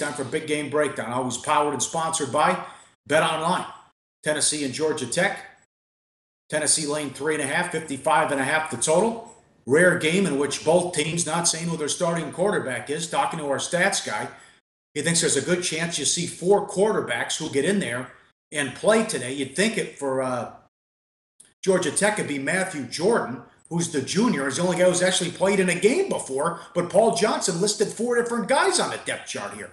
time for Big Game Breakdown. Always powered and sponsored by Bet Online. Tennessee and Georgia Tech. Tennessee laying 3.5, 55.5 the total. Rare game in which both teams, not saying who their starting quarterback is, talking to our stats guy, he thinks there's a good chance you see 4 quarterbacks who get in there and play today. You'd think it for Georgia Tech would be Matthew Jordan, who's the junior. He's the only guy who's actually played in a game before, but Paul Johnson listed 4 different guys on the depth chart here.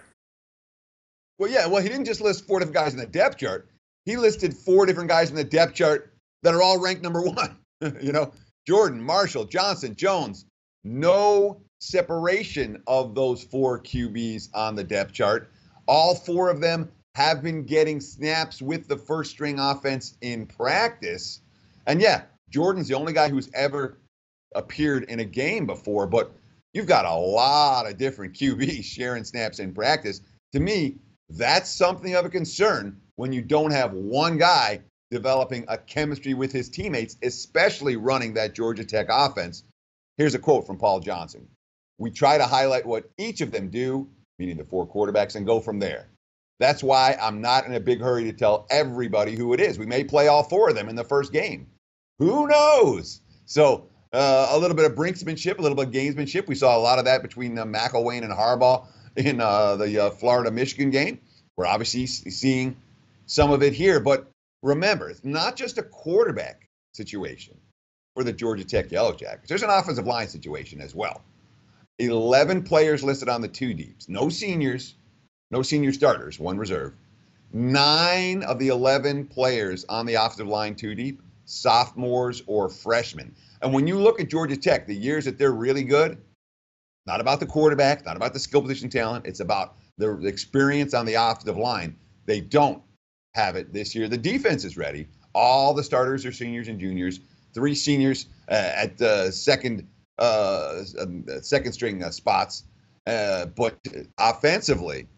Well, yeah, he didn't just list 4 different guys in the depth chart. He listed 4 different guys in the depth chart that are all ranked number 1. Jordan, Marshall, Johnson, Jones. No separation of those 4 QBs on the depth chart. All 4 of them have been getting snaps with the first-string offense in practice. And yeah, Jordan's the only guy who's ever appeared in a game before, but you've got a lot of different QBs sharing snaps in practice. To me, that's something of a concern when you don't have one guy developing a chemistry with his teammates, especially running that Georgia Tech offense. Here's a quote from Paul Johnson. "We try to highlight what each of them do," meaning the 4 quarterbacks, "and go from there. That's why I'm not in a big hurry to tell everybody who it is. We may play all 4 of them in the first game. Who knows?" So a little bit of brinksmanship, a little bit of gamesmanship. We saw a lot of that between McElwain and Harbaugh in the Florida-Michigan game. We're obviously seeing some of it here. But remember, it's not just a quarterback situation for the Georgia Tech Yellow Jackets. There's an offensive line situation as well. 11 players listed on the 2 deeps. No seniors, no senior starters, 1 reserve. 9 of the 11 players on the offensive line 2 deep, sophomores or freshmen. And when you look at Georgia Tech, the years that they're really good, not about the quarterback, not about the skill position talent, it's about the experience on the offensive line. They don't have it this year. The defense is ready. All the starters are seniors and juniors. 3 seniors at the second string spots. But offensively,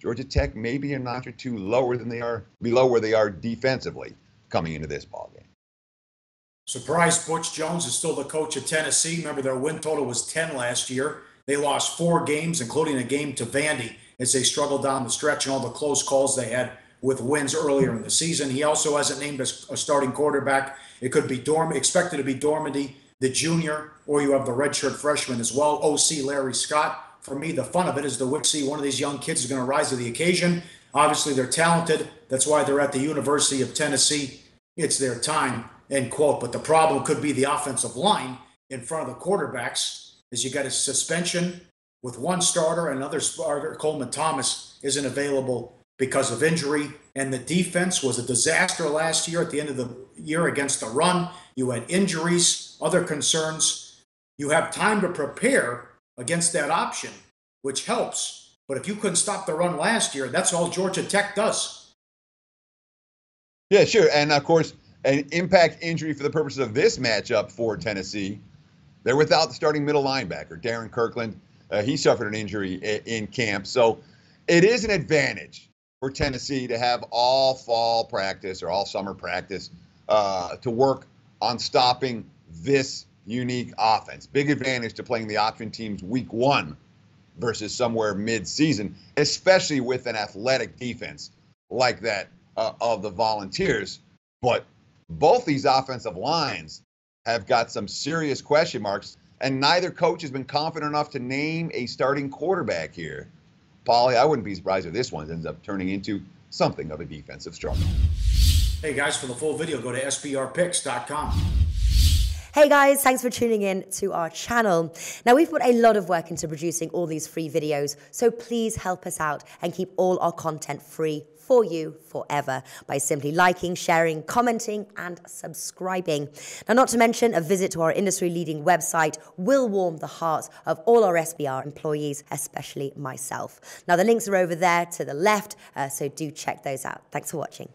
Georgia Tech may be a notch or 2 lower than they are, below where they are defensively coming into this ballgame. Surprised Butch Jones is still the coach of Tennessee. Remember, their win total was 10 last year. They lost 4 games, including a game to Vandy, as they struggled down the stretch and all the close calls they had with wins earlier in the season. He also hasn't named a starting quarterback. It could be expected to be Dormady, the junior, or you have the redshirt freshman as well, OC Larry Scott. For me, the fun of it is to see one of these young kids is going to rise to the occasion. Obviously, they're talented. That's why they're at the University of Tennessee. It's their time, end quote. But the problem could be the offensive line in front of the quarterbacks, as you got a suspension with 1 starter, another starter, Coleman Thomas, isn't available because of injury. And the defense was a disaster last year at the end of the year against the run. You had injuries, other concerns. You have time to prepare against that option, which helps. But if you couldn't stop the run last year, that's all Georgia Tech does. Yeah, sure. And, of course, an impact injury for the purposes of this matchup for Tennessee. They're without the starting middle linebacker, Darren Kirkland. He suffered an injury in camp. So it is an advantage for Tennessee to have all fall practice or all summer practice to work on stopping this unique offense. Big advantage to playing the option teams week 1 versus somewhere mid-season, especially with an athletic defense like that of the Volunteers. But both these offensive lines have got some serious question marks, and neither coach has been confident enough to name a starting quarterback here. Pauly, I wouldn't be surprised if this one ends up turning into something of a defensive struggle. Hey guys, for the full video, go to sbrpicks.com. Hey guys, thanks for tuning in to our channel. Now, we've put a lot of work into producing all these free videos, so please help us out and keep all our content free for you forever by simply liking, sharing, commenting, and subscribing. Now, not to mention, a visit to our industry-leading website will warm the hearts of all our SBR employees, especially myself. Now, the links are over there to the left, so do check those out. Thanks for watching.